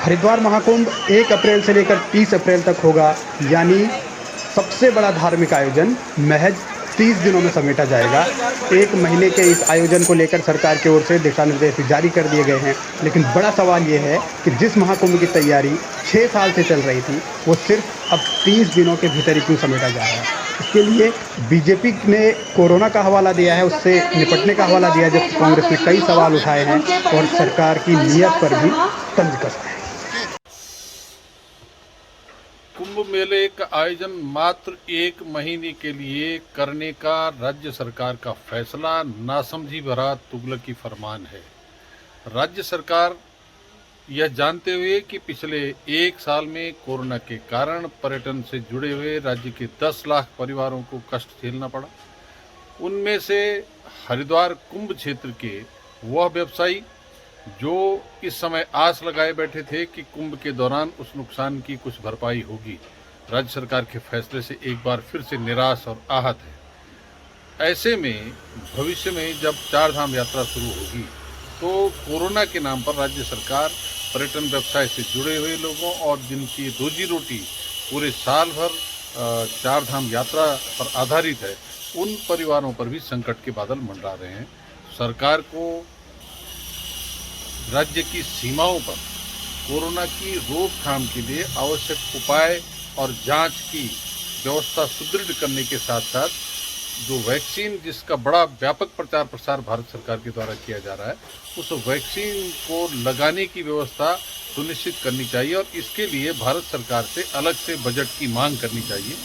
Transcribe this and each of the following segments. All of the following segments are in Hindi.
हरिद्वार महाकुंभ 1 अप्रैल से लेकर 30 अप्रैल तक होगा, यानी सबसे बड़ा धार्मिक आयोजन महज 30 दिनों में समेटा जाएगा। 1 महीने के इस आयोजन को लेकर सरकार की ओर से दिशा निर्देश जारी कर दिए गए हैं, लेकिन बड़ा सवाल ये है कि जिस महाकुंभ की तैयारी 6 साल से चल रही थी, वो सिर्फ अब 30 दिनों के भीतर ही क्यों समेटा जा रहा है। इसके लिए बीजेपी ने कोरोना का हवाला दिया है, उससे निपटने का हवाला दिया है, जबकि कांग्रेस ने कई सवाल उठाए हैं और सरकार की नीयत पर भी तंज कसा है। कुंभ मेले का आयोजन मात्र 1 महीने के लिए करने का राज्य सरकार का फैसला नासमझी भरा तुगलकी फरमान है। राज्य सरकार यह जानते हुए कि पिछले 1 साल में कोरोना के कारण पर्यटन से जुड़े हुए राज्य के 10 लाख परिवारों को कष्ट झेलना पड़ा, उनमें से हरिद्वार कुंभ क्षेत्र के वह व्यवसायी जो इस समय आस लगाए बैठे थे कि कुंभ के दौरान उस नुकसान की कुछ भरपाई होगी, राज्य सरकार के फैसले से एक बार फिर से निराश और आहत है। ऐसे में भविष्य में जब चार धाम यात्रा शुरू होगी तो कोरोना के नाम पर राज्य सरकार पर्यटन व्यवसाय से जुड़े हुए लोगों और जिनकी रोजी रोटी पूरे साल भर चार धाम यात्रा पर आधारित है, उन परिवारों पर भी संकट के बादल मंडरा रहे हैं। सरकार को राज्य की सीमाओं पर कोरोना की रोकथाम के लिए आवश्यक उपाय और जांच की व्यवस्था सुदृढ़ करने के साथ साथ जो वैक्सीन जिसका बड़ा व्यापक प्रचार प्रसार भारत सरकार के द्वारा किया जा रहा है, उस वैक्सीन को लगाने की व्यवस्था सुनिश्चित करनी चाहिए और इसके लिए भारत सरकार से अलग से बजट की मांग करनी चाहिए।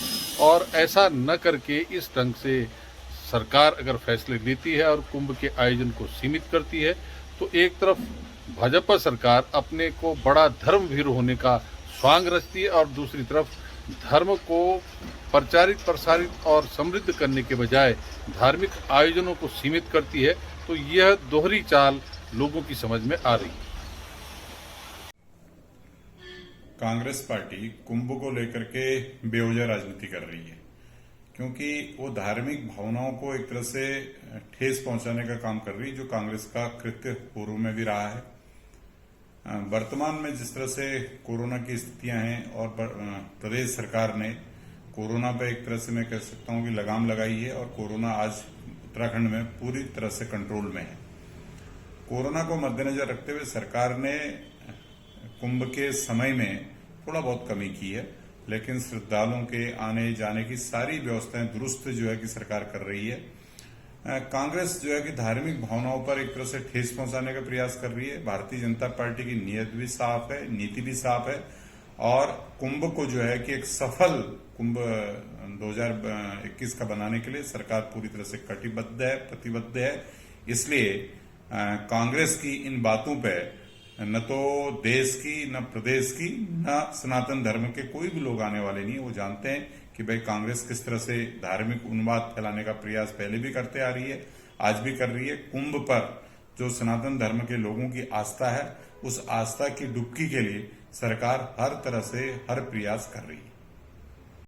और ऐसा न करके इस ढंग से सरकार अगर फैसले लेती है और कुंभ के आयोजन को सीमित करती है तो एक तरफ भाजपा सरकार अपने को बड़ा धर्मवीर होने का स्वांग रचती है और दूसरी तरफ धर्म को प्रचारित प्रसारित और समृद्ध करने के बजाय धार्मिक आयोजनों को सीमित करती है। तो यह दोहरी चाल लोगों की समझ में आ रही है। कांग्रेस पार्टी कुंभ को लेकर के बेवजह राजनीति कर रही है, क्योंकि वो धार्मिक भावनाओं को एक तरह से ठेस पहुंचाने का काम कर रही है, जो कांग्रेस का कृत्य पूर्व में भी रहा है। वर्तमान में जिस तरह से कोरोना की स्थितियां हैं और प्रदेश सरकार ने कोरोना पे एक तरह से मैं कह सकता हूं कि लगाम लगाई है और कोरोना आज उत्तराखंड में पूरी तरह से कंट्रोल में है। कोरोना को मद्देनजर रखते हुए सरकार ने कुंभ के समय में थोड़ा बहुत कमी की है, लेकिन श्रद्धालुओं के आने जाने की सारी व्यवस्थाएं दुरुस्त जो है कि सरकार कर रही है। कांग्रेस जो है कि धार्मिक भावनाओं पर एक तरह से ठेस पहुंचाने का प्रयास कर रही है। भारतीय जनता पार्टी की नीयत भी साफ है, नीति भी साफ है और कुंभ को जो है कि एक सफल कुंभ 2021 का बनाने के लिए सरकार पूरी तरह से कटिबद्ध है, प्रतिबद्ध है। इसलिए कांग्रेस की इन बातों पे न तो देश की, न प्रदेश की, न सनातन धर्म के कोई भी लोग आने वाले नहीं। वो जानते हैं कि भाई कांग्रेस किस तरह से धार्मिक उन्माद फैलाने का प्रयास पहले भी करते आ रही है, आज भी कर रही है। कुंभ पर जो सनातन धर्म के लोगों की आस्था है, उस आस्था की डुबकी के लिए सरकार हर तरह से हर प्रयास कर रही है।